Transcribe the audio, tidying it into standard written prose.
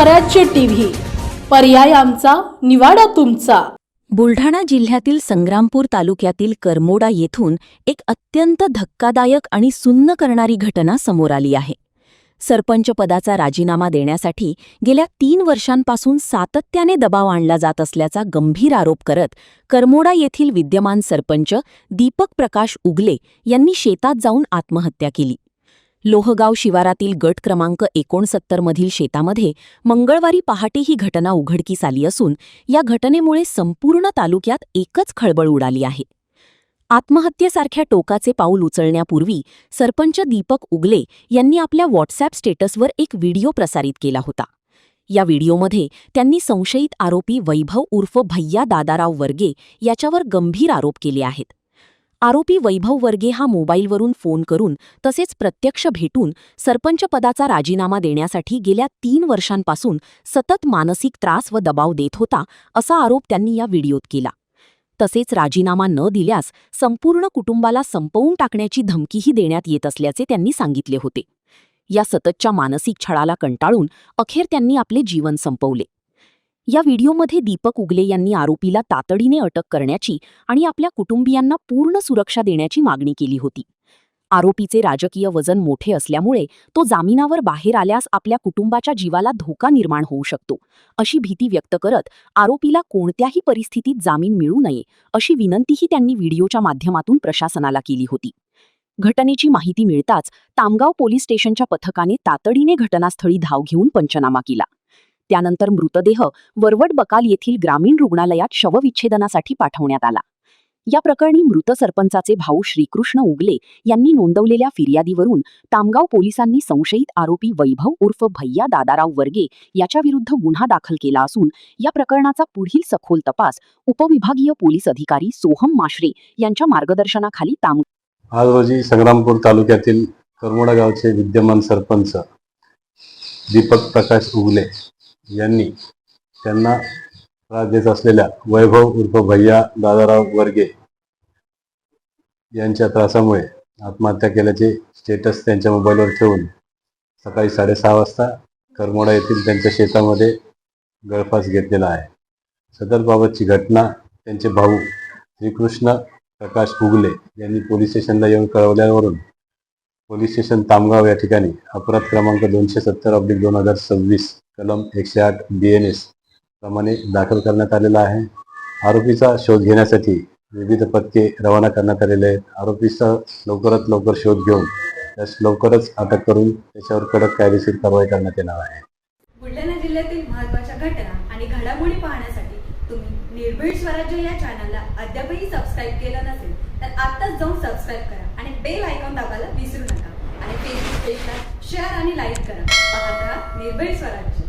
स्वराज्य टीव्ही, पर्याय आमचा, निवाडा तुमचा। बुलढाणा जिल्ह्यातील संग्रामपूर तालुक्यातील करमोडा येथून एक अत्यंत धक्कादायक आणि सुन्न करणारी घटना समोर आली आहे। सरपंच पदाचा राजीनामा देण्यासाठी गेल्या 3 वर्षांपासून सातत्याने दबाव आणला जात असल्याचा गंभीर आरोप करत करमोडा येथील विद्यमान सरपंच दीपक प्रकाश उगले यांनी शेतात जाऊन आत्महत्या केली। लोहगाव शिवारातील गट क्रमांक 69 मधील शेतामध्ये मंगळवारी पहाटे ही घटना उघडकीस आली असून या घटनेमुळे संपूर्ण तालुक्यात एकच खळबळ उडाली आहे। आत्महत्येसारख्या टोकाचे पाऊल उचलण्यापूर्वी सरपंच दीपक उगले यांनी आपल्या व्हॉट्सॲप स्टेटसवर एक व्हिडिओ प्रसारित केला होता। या व्हिडिओमध्ये त्यांनी संशयित आरोपी वैभव उर्फ भैया दादाराव वर्गे याच्यावर गंभीर आरोप केले आहेत। आरोपी वैभव वर्गे हा मोबाईलवरून फोन करून तसेच प्रत्यक्ष भेटून सरपंच पदाचा राजीनामा देण्यासाठी गेल्या 3 वर्षांपासून सतत मानसिक त्रास व दबाव देत होता, असा आरोप त्यांनी या व्हिडिओत केला। तसेच राजीनामा न दिल्यास संपूर्ण कुटुंबाला संपवून टाकण्याची धमकीही देण्यात येत असल्याचे त्यांनी सांगितले होते। या सततच्या मानसिक छळाला कंटाळून अखेर त्यांनी आपले जीवन संपवले। या व्हिडिओमध्ये दीपक उगले यांनी आरोपीला तातडीने अटक करण्याची आणि आपल्या कुटुंबियांना पूर्ण सुरक्षा देण्याची मागणी केली होती। आरोपीचे राजकीय वजन मोठे असल्यामुळे तो जामिनावर बाहेर आल्यास आपल्या कुटुंबाच्या जीवाला धोका निर्माण होऊ शकतो, अशी भीती व्यक्त करत आरोपीला कोणत्याही परिस्थितीत जामीन मिळू नये अशी विनंतीही त्यांनी व्हिडिओच्या माध्यमातून प्रशासनाला केली होती। घटनेची माहिती मिळताच तामगाव पोलीस स्टेशनच्या पथकाने तातडीने घटनास्थळी धाव घेऊन पंचनामा केला। त्यानंतर मृतदेह वरवड बकाल येथील ग्रामीण रुग्णालयात शवविच्छेदनासाठी पाठवण्यात आला। या प्रकरणी मृत सरपंचाचे भाऊ श्रीकृष्ण उगले यांनी नोंदवलेल्या फिर्यादीवरून तामगाव पोलिसांनी संशयित आरोपी वैभव उर्फ भैया दादाराव वर्गे याच्याविरुद्ध गुन्हा दाखल केला असून या प्रकरणाचा पुढील सखोल तपास उपविभागीय पोलीस अधिकारी सोहम माश्रे यांच्या मार्गदर्शनाखाली आज रोजी संग्रामपूर तालुक्यातील करमोडा गावचे विद्यमान सरपंच दीपक प्रकाश उगले यांनी त्यांना त्रास देत असलेल्या वैभव उर्फ भैया दादाराव वर्गे यांच्या त्रासामुळे आत्महत्या केल्याचे स्टेटस त्यांच्या मोबाईलवर ठेवून सकाळी 6:30 वाजता करमोडा येथील त्यांच्या शेतामध्ये गळफास घेतलेला आहे। सदरबाबतची घटना त्यांचे भाऊ श्रीकृष्ण प्रकाश उगले यांनी पोलीस स्टेशनला येऊन कळवल्यावरून पोलीस स्टेशन तामगाव या ठिकाणी अपराध क्रमांक 270/2026 कलम 108 BNS प्रमाणे दाखल करण्यात आलेला आहे। आरोपीचा शोध घेण्यासाठी विविध पथके रवाना करण्यात आलेले आहेत। आरोपीचा लवकरात लवकर शोध घेऊन त्यास लवकरच अटक करून त्याच्यावर कडक कायदेशीर कारवाई करण्यात येणार आहे। बुलढाणा जिल्ह्यातील महत्त्वाच्या घटना आणि घडामोडी पाहण्यासाठी तुम्ही निर्भीड स्वराज्य या चॅनलला अद्यापही सबस्क्राईब केलं नसेल तर आत्ताच जाऊन सबस्क्राईब करा आणि बेल आयकॉन दाबायला विसरू नका आणि फेसबुक पेजला शेअर आणि लाईक करा। पाहत राहा निर्भीड स्वराज्य।